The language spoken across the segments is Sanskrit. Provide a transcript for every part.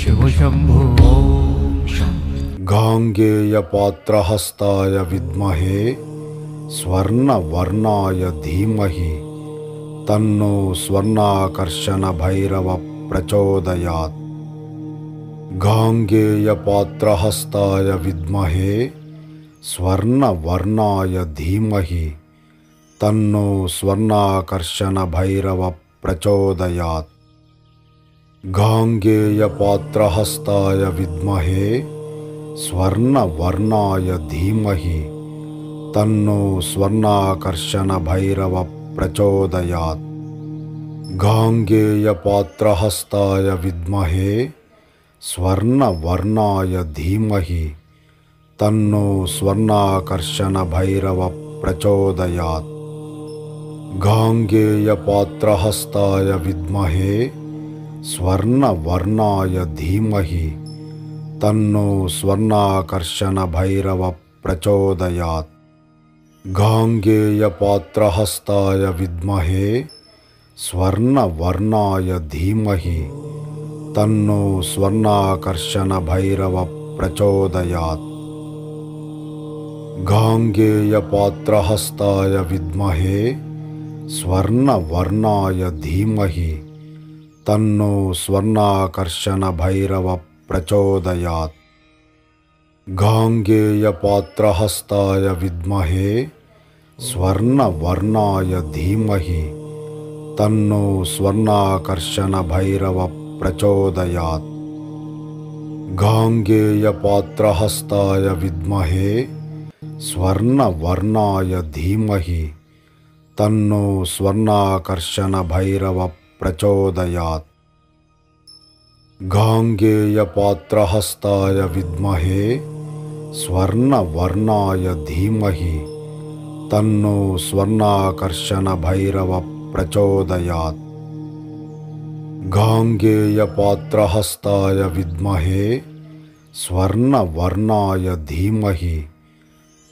शिव शंभो ओम शंभो। गांगेयपात्रहस्ताय विद्महे स्वर्णवर्णाय धीमहि तन्नो स्वर्णाकर्षण भैरव प्रचोदयात्। गांगेयपात्रहस्ताय विद्महे स्वर्णवर्णाय धीमहि तन्नो स्वर्णाकर्षण भैरव प्रचोदयात्। गांगेयपात्रहस्ताय विद्महे स्वर्णवर्णाय धीमहि तन्नो स्वर्णाकर्षण भैरव प्रचोदयात्। गांगेयपात्रहस्ताय विद्महे स्वर्णवर्णाय धीमहि तन्नो स्वर्णाकर्षण भैरव प्रचोदयात्। गांगेयपात्रहस्ताय विद्महे स्वर्णवर्णाय धीमहि तन्नो स्वर्णाकर्षण भैरव प्रचोदयात्। गांगेयपात्रहस्ताय विद्महे स्वर्णवर्णाय धीमहि तन्नो स्वर्णाकर्षण भैरव प्रचोदयात्। गांगेयपात्रहस्ताय विद्महे स्वर्णवर्णाय धीमहि तन्नो स्वर्णाकर्षण भैरव प्रचोदयात्। गांगेयपात्रहस्ताय विद्महे स्वर्णवर्णाय धीमहि तन्नो स्वर्णाकर्षण भैरव प्रचोदयात्। गांगेयपात्रहस्ताय विद्महे स्वर्णवर्णाय धीमहि तन्नो स्वर्णाकर्षण भैरव प्रचोदयात्। गांगेयपात्रहस्ताय विद्महे स्वर्णवर्णाय धीमहि तन्नो स्वर्णाकर्षण भैरव प्रचोदयात्। गांगेयपात्रहस्ताय विद्महे स्वर्णवर्णाय धीमहि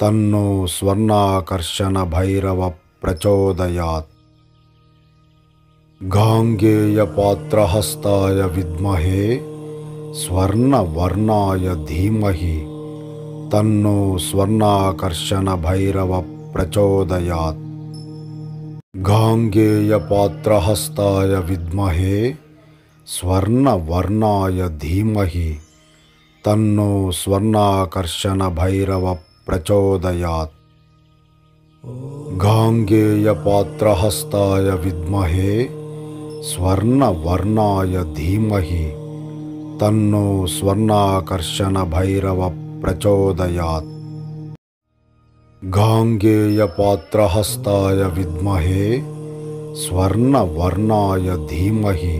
तन्नो स्वर्णाकर्षण भैरव प्रचोदयात्। गांगेयपात्रहस्ताय विद्महे स्वर्णवर्णाय धीमहि तन्नो स्वर्णाकर्षण भैरव प्रचोदयात्। गांगेयपात्रहस्ताय विद्महे स्वर्णवर्णाय धीमहि तन्नो स्वर्णाकर्षण भैरव प्रचोदयात्। गांगेयपात्रहस्ताय विद्महे स्वर्णवर्णाय धीमहि तन्नो स्वर्णाकर्षण भैरव प्रचोदयात्। गांगेयपात्रहस्ताय विद्महे स्वर्णवर्णाय धीमहि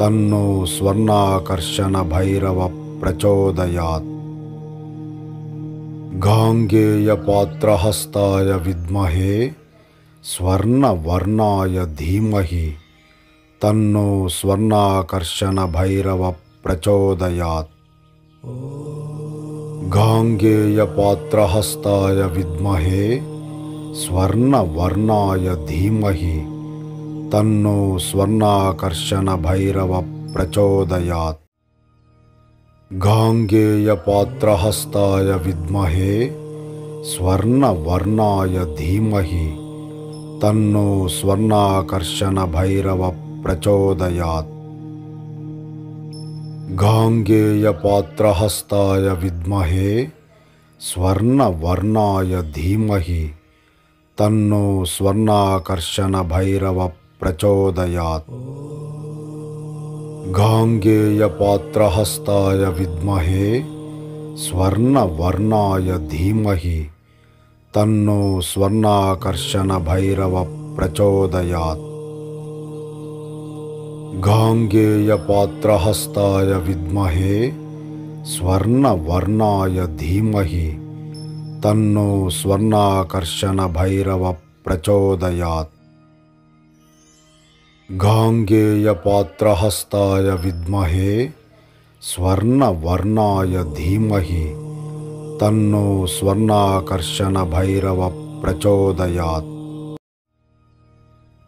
तन्नो स्वर्णाकर्षण भैरव प्रचोदयात्। गांगेयपात्रहस्ताय विद्महे स्वर्णवर्णाय धीमहि तन्नो स्वर्णाकर्षण भैरव प्रचोदयात्। गांगेयपात्रहस्ताय विद्महे स्वर्णवर्णाय धीमहि तन्नो स्वर्णाकर्षण भैरव प्रचोदयात्। गांगेयपात्रहस्ताय विद्महे स्वर्णवर्णाय धीमहि तन्नो स्वर्णाकर्षण भैरव प्रचोदयात्। गांगेयपात्रहस्ताय विद्महे स्वर्णवर्णाय धीमहि तन्नो स्वर्णाकर्षण भैरव प्रचोदयात्। गांगेयपात्रहस्ताय विद्महे स्वर्णवर्णाय धीमहि तन्नो स्वर्णाकर्षण भैरव प्रचोदयात्। गांगेयपात्रहस्ताय विद्महे स्वर्णवर्णाय धीमहि तन्नो स्वर्णाकर्षण भैरव प्रचोदयात्। गांगेयपात्रहस्ताय विद्महे स्वर्णवर्णाय धीमहि तन्नो स्वर्णाकर्षण भैरव प्रचोदयात्।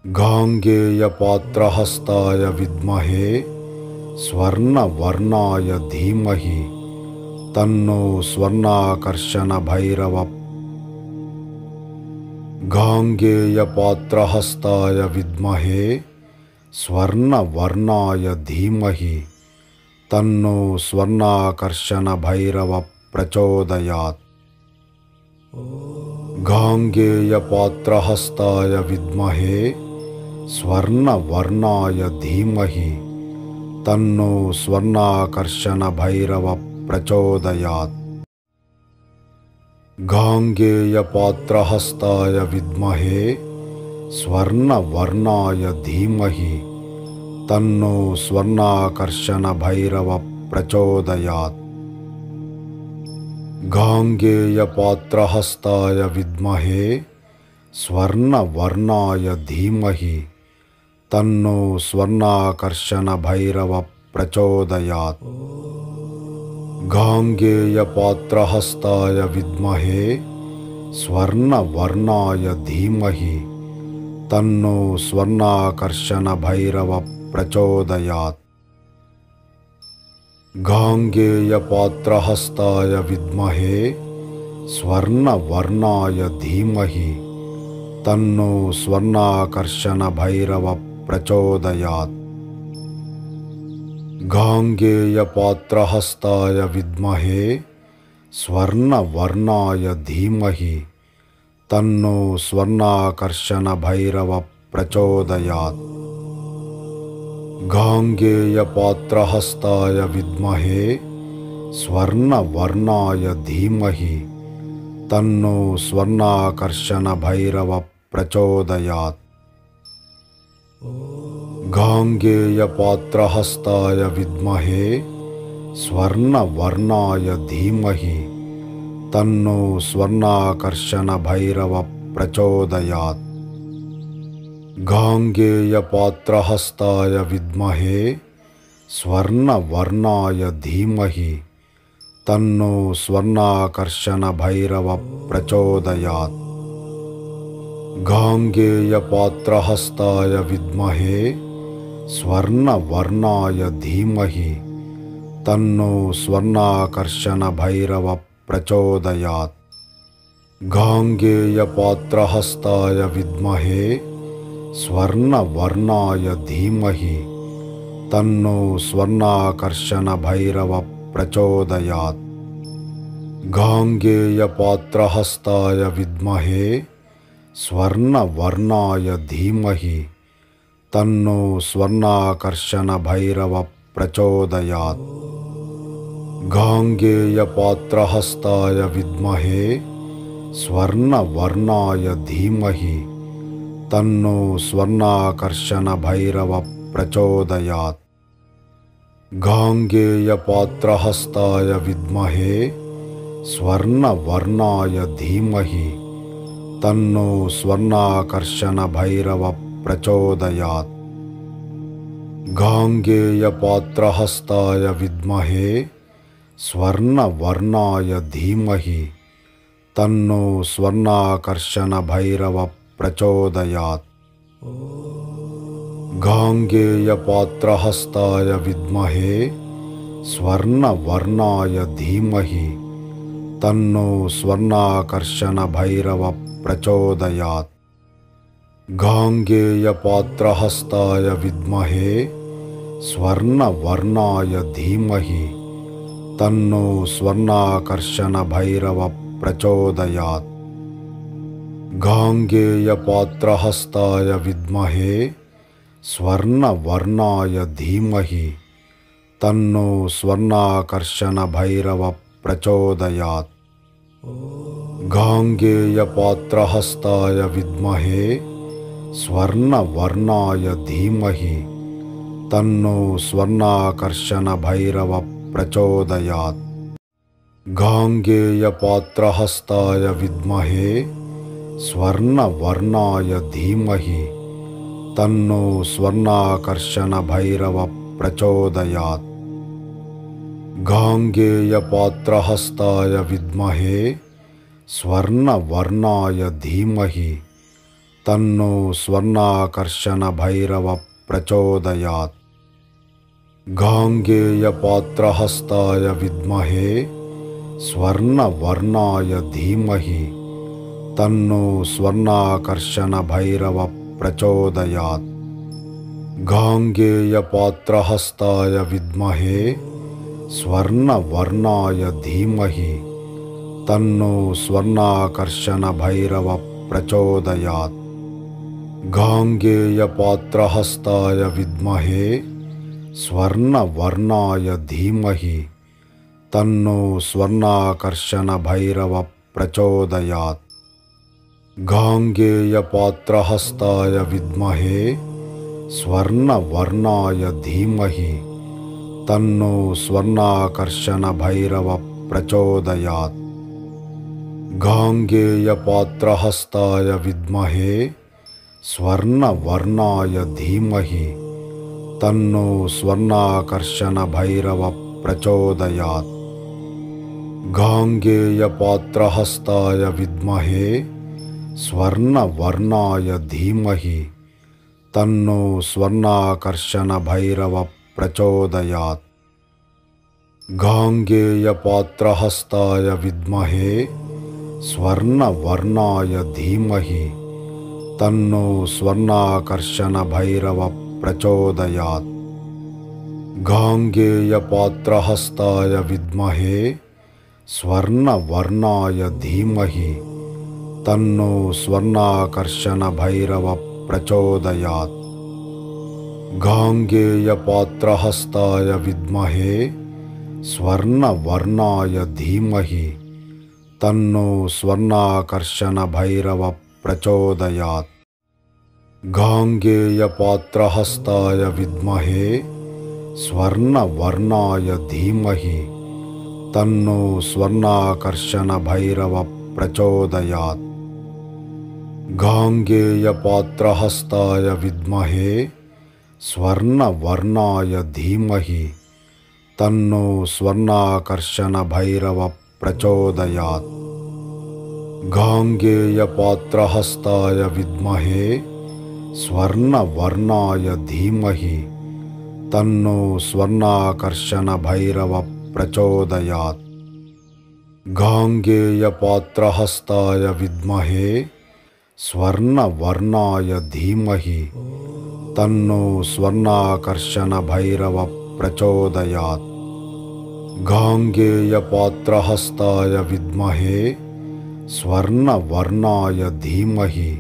गांगेयपात्रहस्ताय विद्महे स्वर्णवर्णाय धीमहि तन्नो स्वर्णाकर्षणभैरवः गाङ्गेयपात्रहस्ताय विद्महे स्वर्णवर्णाय धीमहि तन्नो स्वर्णाकर्षणभैरवः प्रचोदयात्। गाङ्गेयपात्रहस्ताय विद्महे स्वर्णवर्णाय धीमहि तन्नो स्वर्णाकर्षणभैरवः प्रचोदयात्। गाङ्गेयपात्रहस्ताय विद्महे स्वर्णवर्णाय धीमहि तन्नो स्वर्णाकर्षणभैरवः प्रचोदयात्। गाङ्गेयपात्रहस्ताय विद्महे स्वर्णवर्णाय धीमहि तन्नो स्वर्णाकर्षणभैरवः प्रचोदयात्। गाङ्गेयपात्रहस्ताय विद्महे स्वर्णवर्णाय धीमहि तन्नो स्वर्णाकर्षणभैरवः प्रचोदयात्। गाङ्गेयपात्रहस्ताय विद्महे स्वर्णवर्णाय धीमहि तन्नो स्वर्णाकर्षणभैरवः प्रचोदयात्। गाङ्गेयपात्रहस्ताय विद्महे स्वर्णवर्णाय धीमहि तन्नो स्वर्णाकर्षणभैरवः प्रचोदयात्। गाङ्गेयपात्रहस्ताय विद्महे स्वर्णवर्णाय धीमहि तन्नो स्वर्णाकर्षणभैरवः प्रचोदयात्। गाङ्गेयपात्रहस्ताय विद्महे स्वर्णवर्णाय धीमहि तन्नो स्वर्णाकर्षणभैरवः प्रचोदयात्। गाङ्गेयपात्रहस्ताय विद्महे स्वर्णवर्णाय धीमहि तन्नो स्वर्णाकर्षणभैरवः प्रचोदयात्। गाङ्गेयपात्रहस्ताय विद्महे स्वर्णवर्णाय धीमहि तन्नो स्वर्णाकर्षणभैरवः प्रचोदयात्। गाङ्गेयपात्रहस्ताय विद्महे स्वर्णवर्णाय धीमहि तन्नो स्वर्णाकर्षणभैरवः प्रचोदयात्। गाङ्गेयपात्रहस्ताय विद्महे स्वर्णवर्णाय धीमहि तन्नो स्वर्णाकर्षणभैरवः प्रचोदयात्। गाङ्गेयपात्रहस्ताय विद्महे स्वर्णवर्णाय धीमहि तन्नो स्वर्णाकर्षणभैरवः प्रचोदयात्। गाङ्गेयपात्रहस्ताय विद्महे स्वर्णवर्णाय धीमहि तन्नो स्वर्णाकर्षणभैरवः प्रचोदयात्। गाङ्गेयपात्रहस्ताय विद्महे स्वर्णवर्णाय धीमहि तन्नो स्वर्णाकर्षणभैरवः प्रचोदयात्। गाङ्गेयपात्रहस्ताय विद्महे स्वर्णवर्णाय धीमहि तन्नो स्वर्णाकर्षणभैरवः प्रचोदयात्। गाङ्गेयपात्रहस्ताय विद्महे स्वर्णवर्णाय धीमहि तन्नो स्वर्णाकर्षणभैरवः प्रचोदयात्। गाङ्गेयपात्रहस्ताय विद्महे स्वर्णवर्णाय धीमहि तन्नो स्वर्णाकर्षणभैरवः प्रचोदयात्। गाङ्गेयपात्रहस्ताय विद्महे स्वर्णवर्णाय धीमहि तन्नो स्वर्णाकर्षणभैरवः प्रचोदयात्। गाङ्गेयपात्रहस्ताय विद्महे स्वर्णवर्णाय धीमहि तन्नो स्वर्णाकर्षणभैरवः प्रचोदयात्। गाङ्गेयपात्रहस्ताय विद्महे स्वर्णवर्णाय धीमहि तन्नो स्वर्णाकर्षणभैरवः प्रचोदयात्। गाङ्गेयपात्रहस्ताय विद्महे स्वर्णवर्णाय धीमहि तन्नो स्वर्णाकर्षणभैरवः प्रचोदयात्। गाङ्गेयपात्रहस्ताय विद्महे स्वर्णवर्णाय धीमहि तन्नो स्वर्णाकर्षणभैरवः प्रचोदयात्। गाङ्गेयपात्रहस्ताय विद्महे स्वर्णवर्णाय धीमहि तन्नो स्वर्णाकर्षणभैरवः प्रचोदयात्। गाङ्गेयपात्रहस्ताय विद्महे स्वर्णवर्णाय धीमहि तन्नो स्वर्णाकर्षणभैरवः प्रचोदयात्। गाङ्गेयपात्रहस्ताय विद्महे स्वर्णवर्णाय धीमहि तन्नो स्वर्णाकर्षणभैरवः प्रचोदयात्। गाङ्गेयपात्रहस्ताय विद्महे स्वर्णवर्णाय धीमहि तन्नो स्वर्णाकर्षणभैरवः प्रचोदयात्। गाङ्गेयपात्रहस्ताय विद्महे स्वर्णवर्णाय धीमहि तन्नो स्वर्णाकर्षणभैरवः प्रचोदयात्। गाङ्गेयपात्रहस्ताय विद्महे स्वर्णवर्णाय धीमहि तन्नो स्वर्णाकर्षणभैरवः प्रचोदयात्। गाङ्गेयपात्रहस्ताय विद्महे स्वर्णवर्णाय धीमहि तन्नो स्वर्णाकर्षणभैरवः प्रचोदयात्। गाङ्गेयपात्रहस्ताय विद्महे स्वर्णवर्णाय धीमहि तन्नो स्वर्णाकर्षणभैरवः प्रचोदयात्। गाङ्गेयपात्रहस्ताय विद्महे स्वर्णवर्णाय धीमहि तन्नो स्वर्णाकर्षणभैरवः प्रचोदयात्। गाङ्गेयपात्रहस्ताय विद्महे स्वर्णवर्णाय धीमहि तन्नो स्वर्णाकर्षणभैरवः प्रचोदयात्। गाङ्गेयपात्रहस्ताय विद्महे स्वर्णवर्णाय धीमहि तन्नो स्वर्णाकर्षणभैरवः प्रचोदयात्। गाङ्गेयपात्रहस्ताय विद्महे स्वर्णवर्णाय धीमहि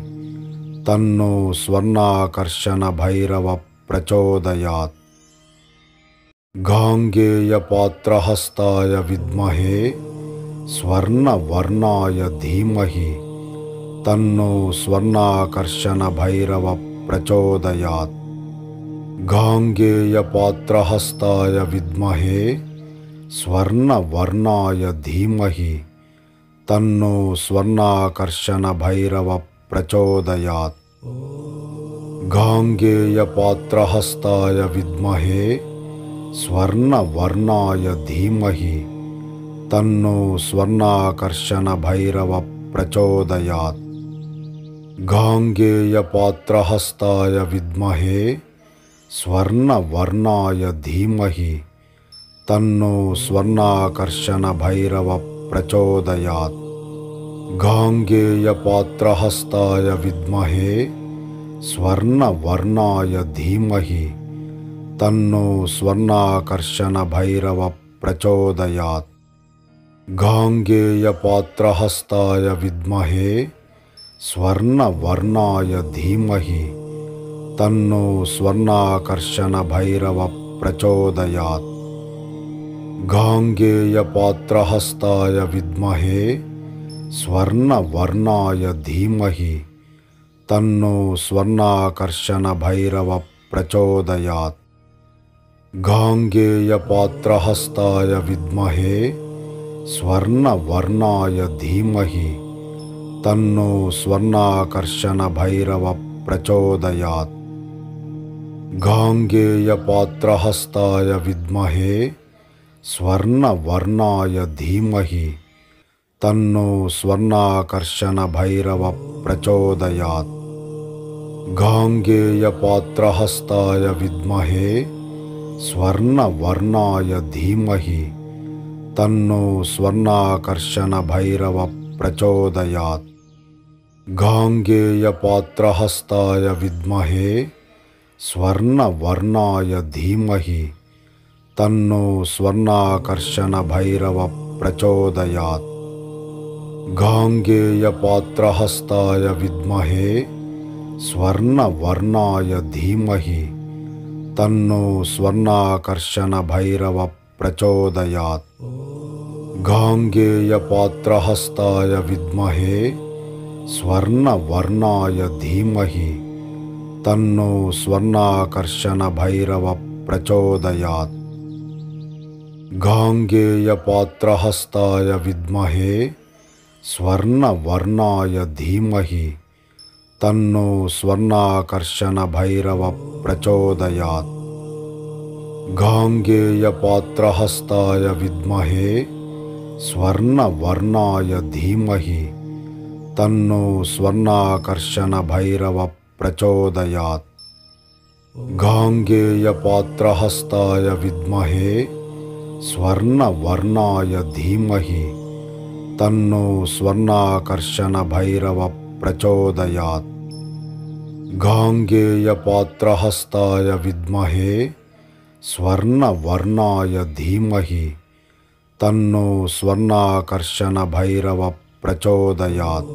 तन्नो स्वर्णाकर्षणभैरवः प्रचोदयात्। गाङ्गेयपात्रहस्ताय विद्महे स्वर्णवर्णाय धीमहि तन्नो स्वर्णाकर्षणभैरवः प्रचोदयात्। गाङ्गेयपात्रहस्ताय विद्महे स्वर्णवर्णाय धीमहि तन्नो स्वर्णाकर्षणभैरवः प्रचोदयात्। गाङ्गेयपात्रहस्ताय विद्महे स्वर्णवर्णाय धीमहि तन्नो स्वर्णाकर्षणभैरवः प्रचोदयात्। गाङ्गेयपात्रहस्ताय विद्महे स्वर्णवर्णाय धीमहि तन्नो स्वर्णाकर्षणभैरवः प्रचोदयात्। गाङ्गेयपात्रहस्ताय विद्महे स्वर्णवर्णाय धीमहि तन्नो स्वर्णाकर्षणभैरवः प्रचोदयात्। गाङ्गेयपात्रहस्ताय विद्महे स्वर्णवर्णाय धीमहि तन्नो स्वर्णाकर्षणभैरवः प्रचोदयात्। गाङ्गेयपात्रहस्ताय विद्महे स्वर्णवर्णाय धीमहि तन्नो स्वर्णाकर्षणभैरवः प्रचोदयात्। गाङ्गेयपात्रहस्ताय विद्महे स्वर्णवर्णाय धीमहि तन्नो स्वर्णाकर्षणभैरवः प्रचोदयात्। गाङ्गेयपात्रहस्ताय विद्महे स्वर्णवर्णाय धीमहि तन्नो स्वर्णाकर्षणभैरवः प्रचोदयात्। गाङ्गेयपात्रहस्ताय विद्महे स्वर्णवर्णाय धीमहि तन्नो स्वर्णाकर्षणभैरवः प्रचोदयात्। गाङ्गेयपात्रहस्ताय विद्महे स्वर्णवर्णाय धीमहि तन्नो स्वर्णाकर्षणभैरवः प्रचोदयात्। गाङ्गेयपात्रहस्ताय विद्महे स्वर्णवर्णाय धीमहि तन्नो स्वर्णाकर्षणभैरवः प्रचोदयात्। गाङ्गेयपात्रहस्ताय विद्महे स्वर्णवर्णाय धीमहि तन्नो स्वर्णाकर्षणभैरवः प्रचोदयात्। गाङ्गेयपात्रहस्ताय विद्महे स्वर्णवर्णाय धीमहि तन्नो स्वर्णाकर्षणभैरवः प्रचोदयात्। गाङ्गेयपात्रहस्ताय विद्महे स्वर्णवर्णाय धीमहि तन्नो स्वर्णाकर्षणभैरवः प्रचोदयात्। गाङ्गेयपात्रहस्ताय विद्महे स्वर्णवर्णाय धीमहि तन्नो स्वर्णाकर्षणभैरवः प्रचोदयात्। गाङ्गेयपात्रहस्ताय विद्महे स्वर्णवर्णाय धीमहि तन्नो स्वर्णाकर्षणभैरवः प्रचोदयात्।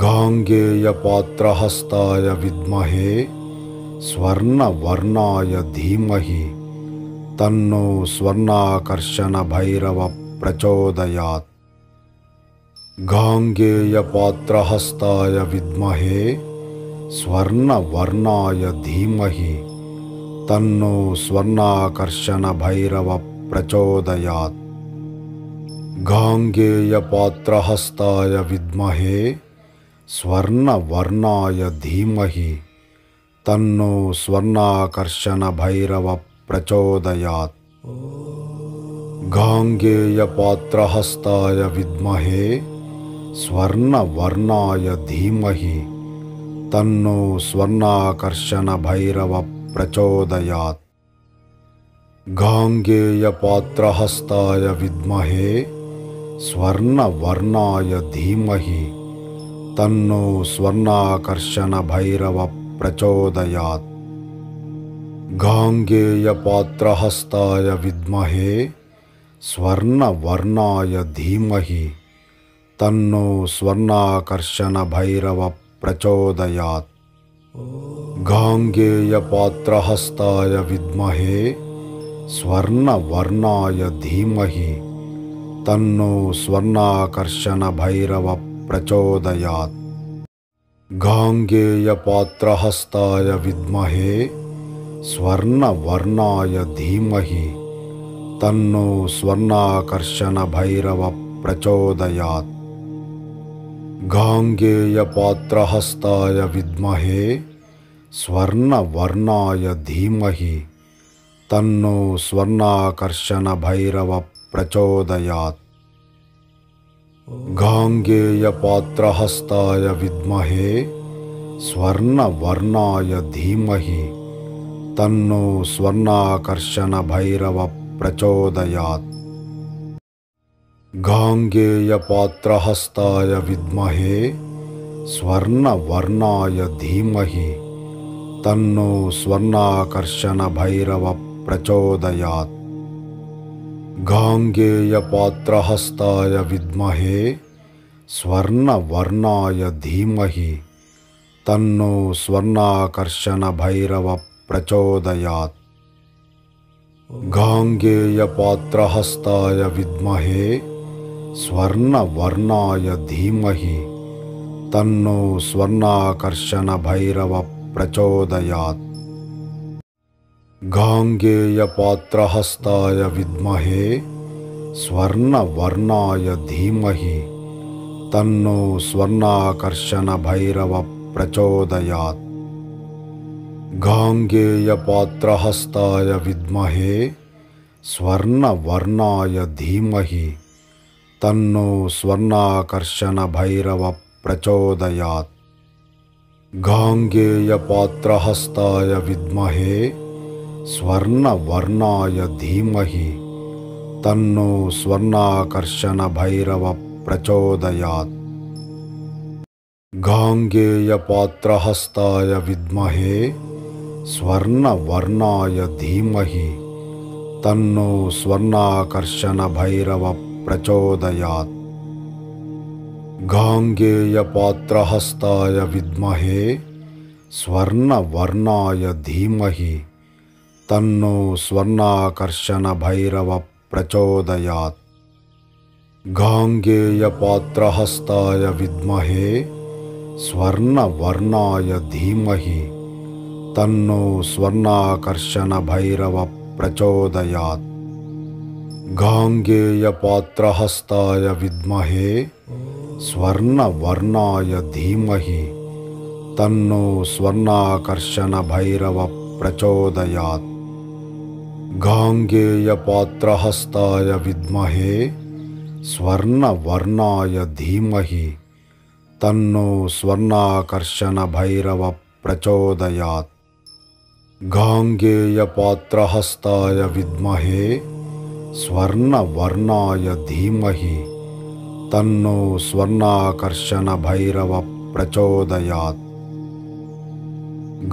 गाङ्गेयपात्रहस्ताय विद्महे स्वर्णवर्णाय धीमहि तन्नो स्वर्णाकर्षणभैरवः प्रचोदयात्। गाङ्गेयपात्रहस्ताय विद्महे स्वर्णवर्णाय धीमहि तन्नो स्वर्णाकर्षणभैरवः प्रचोदयात्। गाङ्गेयपात्रहस्ताय विद्महे स्वर्णवर्णाय धीमहि तन्नो स्वर्णाकर्षणभैरवः प्रचोदयात्। गाङ्गेयपात्रहस्ताय विद्महे स्वर्णवर्णाय धीमहि तन्नो स्वर्णाकर्षणभैरवः प्रचोदयात्। गाङ्गेयपात्रहस्ताय विद्महे स्वर्णवर्णाय धीमहि तन्नो स्वर्णाकर्षणभैरवः प्रचोदयात्। गाङ्गेयपात्रहस्ताय विद्महे स्वर्णवर्णाय धीमहि तन्नो स्वर्णाकर्षणभैरवः प्रचोदयात्। गाङ्गेयपात्रहस्ताय विद्महे स्वर्णवर्णाय धीमहि तन्नो स्वर्णाकर्षणभैरवः प्रचोदयात्। गाङ्गेयपात्रहस्ताय विद्महे स्वर्णवर्णाय धीमहि तन्नो स्वर्णाकर्षणभैरवः प्रचोदयात्। गाङ्गेयपात्रहस्ताय विद्महे स्वर्णवर्णाय धीमहि तन्नो स्वर्णाकर्षणभैरवः प्रचोदयात्। गाङ्गेयपात्रहस्ताय विद्महे स्वर्णवर्णाय धीमहि तन्नो स्वर्णाकर्षणभैरवः प्रचोदयात्। गाङ्गेयपात्रहस्ताय विद्महे स्वर्णवर्णाय धीमहि तन्नो स्वर्णाकर्षणभैरवः प्रचोदयात्। गाङ्गेयपात्रहस्ताय विद्महे स्वर्णवर्णाय धीमहि तन्नो स्वर्णाकर्षणभैरवः प्रचोदयात्। गाङ्गेयपात्रहस्ताय विद्महे स्वर्णवर्णाय धीमहि तन्नो स्वर्णाकर्षणभैरवः प्रचोदयात्। गाङ्गेयपात्रहस्ताय विद्महे स्वर्णवर्णाय धीमहि तन्नो स्वर्णाकर्षणभैरवः प्रचोदयात्। गाङ्गेयपात्रहस्ताय विद्महे स्वर्णवर्णाय धीमहि तन्नो स्वर्णाकर्षणभैरवः प्रचोदयात्। गाङ्गेयपात्रहस्ताय विद्महे स्वर्णवर्णाय धीमहि तन्नो स्वर्णाकर्षणभैरवः प्रचोदयात्। गाङ्गेयपात्रहस्ताय विद्महे स्वर्णवर्णाय धीमहि तन्नो स्वर्णाकर्षणभैरवः प्रचोदयात्। गाङ्गेयपात्रहस्ताय विद्महे स्वर्णवर्णाय धीमहि तन्नो स्वर्णाकर्षणभैरवः प्रचोदयात्। गाङ्गेयपात्रहस्ताय विद्महे स्वर्णवर्णाय धीमहि तन्नो स्वर्णाकर्षणभैरवः प्रचोदयात्। गाङ्गेयपात्रहस्ताय विद्महे स्वर्णवर्णाय धीमहि तन्नो स्वर्णाकर्षणभैरवः प्रचोदयात्। गाङ्गेयपात्रहस्ताय विद्महे स्वर्णवर्णाय धीमहि तन्नो स्वर्णाकर्षणभैरवः प्रचोदयात्। गाङ्गेयपात्रहस्ताय विद्महे स्वर्णवर्णाय धीमहि तन्नो स्वर्णाकर्षणभैरवः प्रचोदयात्।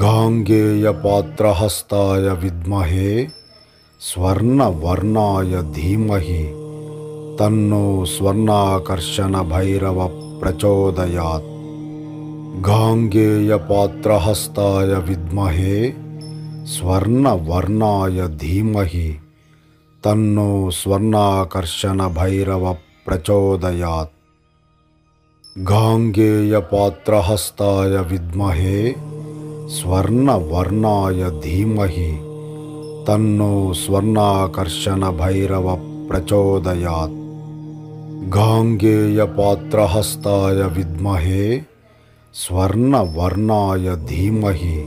गाङ्गेयपात्रहस्ताय विद्महे स्वर्णवर्णाय धीमहि तन्नो स्वर्णाकर्षणभैरवः प्रचोदयात्। गाङ्गेयपात्रहस्ताय विद्महे स्वर्णवर्णाय धीमहि तन्नो स्वर्णाकर्षणभैरवः प्रचोदयात्। गाङ्गेयपात्रहस्ताय विद्महे स्वर्णवर्णाय धीमहि तन्नो स्वर्णाकर्षणभैरवः प्रचोदयात्। गाङ्गेयपात्रहस्ताय विद्महे स्वर्णवर्णाय धीमहि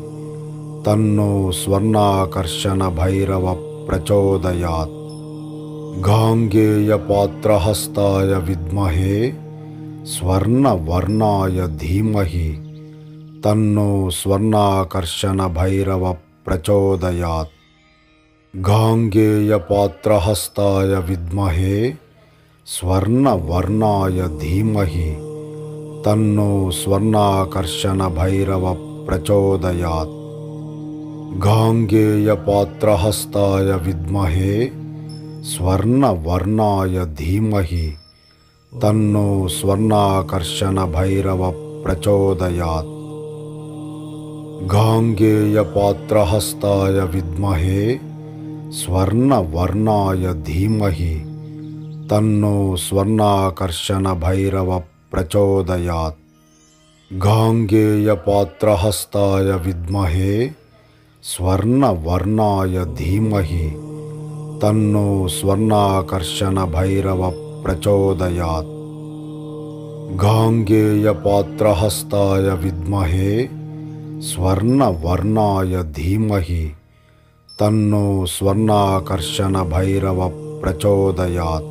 तन्नो स्वर्णाकर्षणभैरवः प्रचोदयात्। गाङ्गेयपात्रहस्ताय विद्महे स्वर्णवर्णाय धीमहि तन्नो स्वर्णाकर्षणभैरवः प्रचोदयात्। गाङ्गेयपात्रहस्ताय विद्महे स्वर्णवर्णाय धीमहि तन्नो स्वर्णाकर्षणभैरवः प्रचोदयात्। गाङ्गेयपात्रहस्ताय विद्महे स्वर्णवर्णाय धीमहि तन्नो स्वर्णाकर्षणभैरवः प्रचोदयात्। गाङ्गेयपात्रहस्ताय विद्महे स्वर्णवर्णाय धीमहि तन्नो स्वर्णाकर्षणभैरवः प्रचोदयात्। गाङ्गेयपात्रहस्ताय विद्महे स्वर्णवर्णाय धीमहि तन्नो स्वर्णाकर्षणभैरवः प्रचोदयात्। गाङ्गेयपात्रहस्ताय विद्महे स्वर्णवर्णाय धीमहि तन्नो स्वर्णाकर्षणभैरवः प्रचोदयात्।